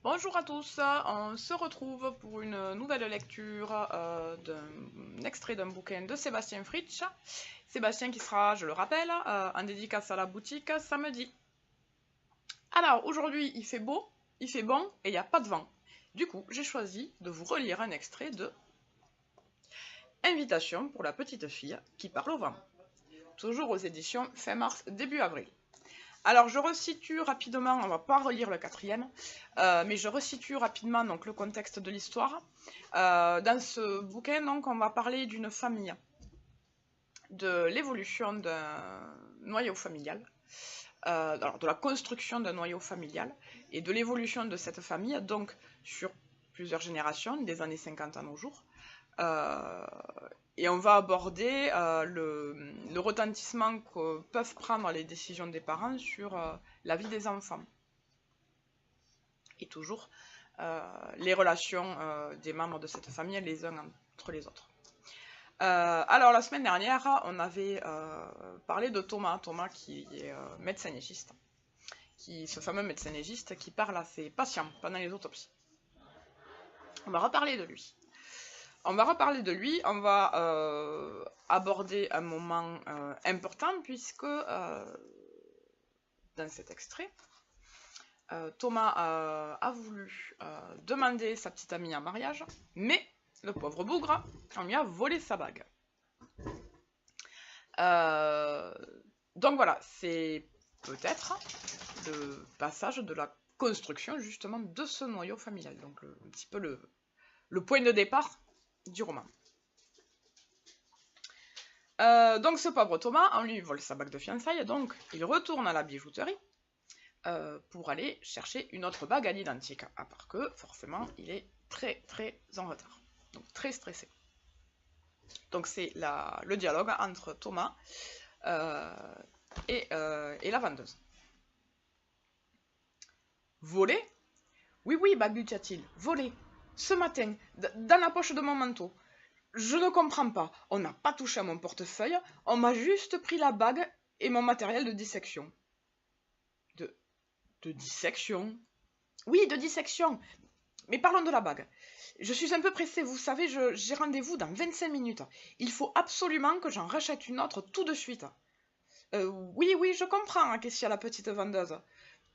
Bonjour à tous, on se retrouve pour une nouvelle lecture d'un extrait d'un bouquin de Sébastien Fritsch. Sébastien qui sera, je le rappelle, en dédicace à la boutique samedi. Alors aujourd'hui il fait beau, il fait bon et il n'y a pas de vent. Du coup j'ai choisi de vous relire un extrait de Invitation pour la petite fille qui parle au vent. Toujours aux éditions fin mars, début avril. Alors je resitue rapidement, on va pas relire le quatrième, mais je resitue rapidement donc, le contexte de l'histoire. Dans ce bouquin, donc, on va parler d'une famille, de l'évolution d'un noyau familial, alors de la construction d'un noyau familial, et de l'évolution de cette famille, donc sur plusieurs générations, des années 50 à nos jours. Et on va aborder le retentissement que peuvent prendre les décisions des parents sur la vie des enfants. Et toujours les relations des membres de cette famille les uns entre les autres. Alors la semaine dernière, on avait parlé de Thomas qui est médecin légiste, ce fameux médecin légiste qui parle à ses patients pendant les autopsies. On va reparler de lui. On va aborder un moment important puisque dans cet extrait, Thomas a voulu demander sa petite amie en mariage, mais le pauvre bougre, on lui a volé sa bague. Donc voilà, c'est peut-être le passage de la construction justement de ce noyau familial, donc un petit peu le point de départ du roman. Donc ce pauvre Thomas, on lui vole sa bague de fiançailles, donc il retourne à la bijouterie pour aller chercher une autre bague à l'identique, à part que forcément il est très en retard, donc très stressé. Donc c'est le dialogue entre Thomas et la vendeuse. Voler? Oui, balbutia-t-il, voler. Ce matin, dans la poche de mon manteau. Je ne comprends pas. On n'a pas touché à mon portefeuille, on m'a juste pris la bague et mon matériel de dissection. De dissection? Oui, de dissection. Mais parlons de la bague. Je suis un peu pressée, vous savez, j'ai rendez-vous dans 25 minutes. Il faut absolument que j'en rachète une autre tout de suite. Oui, je comprends, questia la petite vendeuse,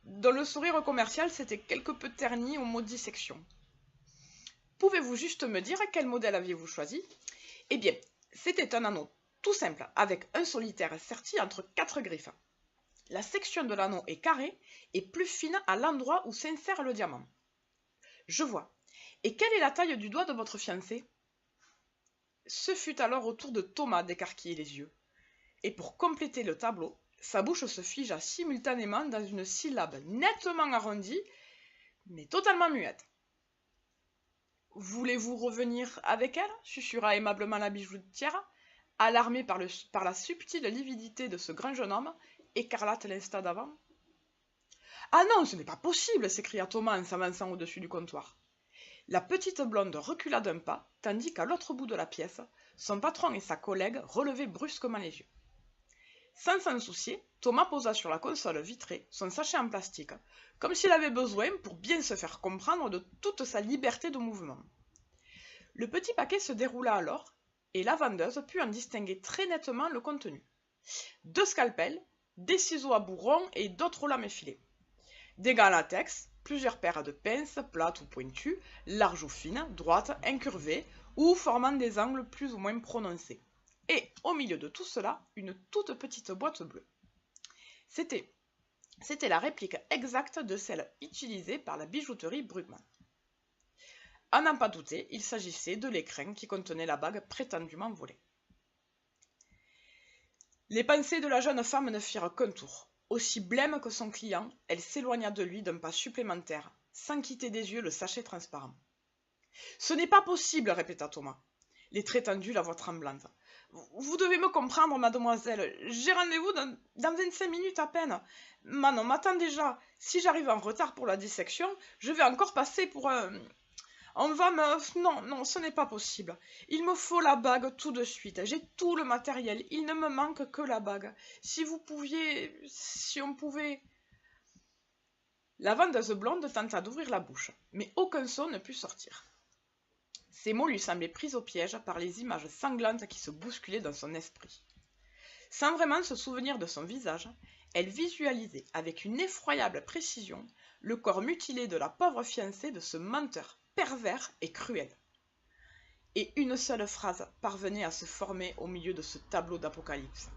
dont le sourire commercial s'était quelque peu terni au mot dissection. Pouvez-vous juste me dire quel modèle aviez-vous choisi? Eh bien, c'était un anneau tout simple, avec un solitaire serti entre 4 griffes. La section de l'anneau est carrée et plus fine à l'endroit où s'insère le diamant. Je vois. Et quelle est la taille du doigt de votre fiancé? Ce fut alors au tour de Thomas d'écarquiller les yeux. Et pour compléter le tableau, sa bouche se figea simultanément dans une syllabe nettement arrondie, mais totalement muette. Voulez-vous revenir avec elle? Susurra aimablement la bijoutière, alarmée par la subtile lividité de ce grand jeune homme, écarlate l'instant d'avant. Ah non, ce n'est pas possible, s'écria Thomas en s'avançant au-dessus du comptoir. La petite blonde recula d'un pas, tandis qu'à l'autre bout de la pièce, son patron et sa collègue relevaient brusquement les yeux. Sans s'en soucier, Thomas posa sur la console vitrée son sachet en plastique, comme s'il avait besoin, pour bien se faire comprendre, de toute sa liberté de mouvement. Le petit paquet se déroula alors, et la vendeuse put en distinguer très nettement le contenu. 2 scalpels, des ciseaux à bourron et d'autres lames effilées. Des gants latex, plusieurs paires de pinces, plates ou pointues, larges ou fines, droites, incurvées, ou formant des angles plus ou moins prononcés. Et, au milieu de tout cela, une toute petite boîte bleue. C'était la réplique exacte de celle utilisée par la bijouterie Brugmann. À n'en pas douter, il s'agissait de l'écrin qui contenait la bague prétendument volée. Les pensées de la jeune femme ne firent qu'un tour. Aussi blême que son client, elle s'éloigna de lui d'un pas supplémentaire, sans quitter des yeux le sachet transparent. « Ce n'est pas possible, répéta Thomas, les traits tendus, la voix tremblante. Vous devez me comprendre, mademoiselle, j'ai rendez-vous dans 25 minutes à peine. Manon m'attend déjà. Si j'arrive en retard pour la dissection, je vais encore passer pour un... On va me... Non, ce n'est pas possible. Il me faut la bague tout de suite. J'ai tout le matériel. Il ne me manque que la bague. Si vous pouviez... Si on pouvait... La vendeuse blonde tenta d'ouvrir la bouche, mais aucun son ne put sortir. Ces mots lui semblaient pris au piège par les images sanglantes qui se bousculaient dans son esprit. Sans vraiment se souvenir de son visage, elle visualisait avec une effroyable précision le corps mutilé de la pauvre fiancée de ce menteur pervers et cruel. Et une seule phrase parvenait à se former au milieu de ce tableau d'apocalypse.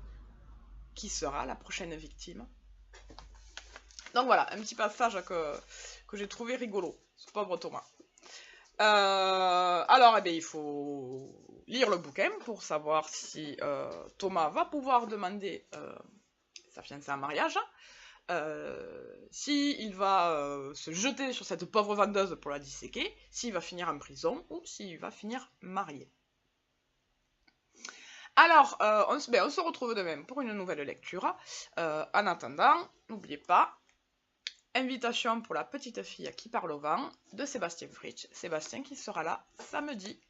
Qui sera la prochaine victime? Donc voilà, un petit passage que j'ai trouvé rigolo, ce pauvre Thomas. Alors, eh bien, il faut lire le bouquin pour savoir si Thomas va pouvoir demander sa fiancée en mariage, s'il va se jeter sur cette pauvre vendeuse pour la disséquer, s'il va finir en prison ou s'il va finir marié. Alors, on se retrouve demain pour une nouvelle lecture. En attendant, n'oubliez pas, invitation pour la petite fille qui parle au vent de Sébastien Fritsch. Sébastien qui sera là samedi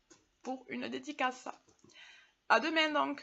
pour une dédicace. À demain donc!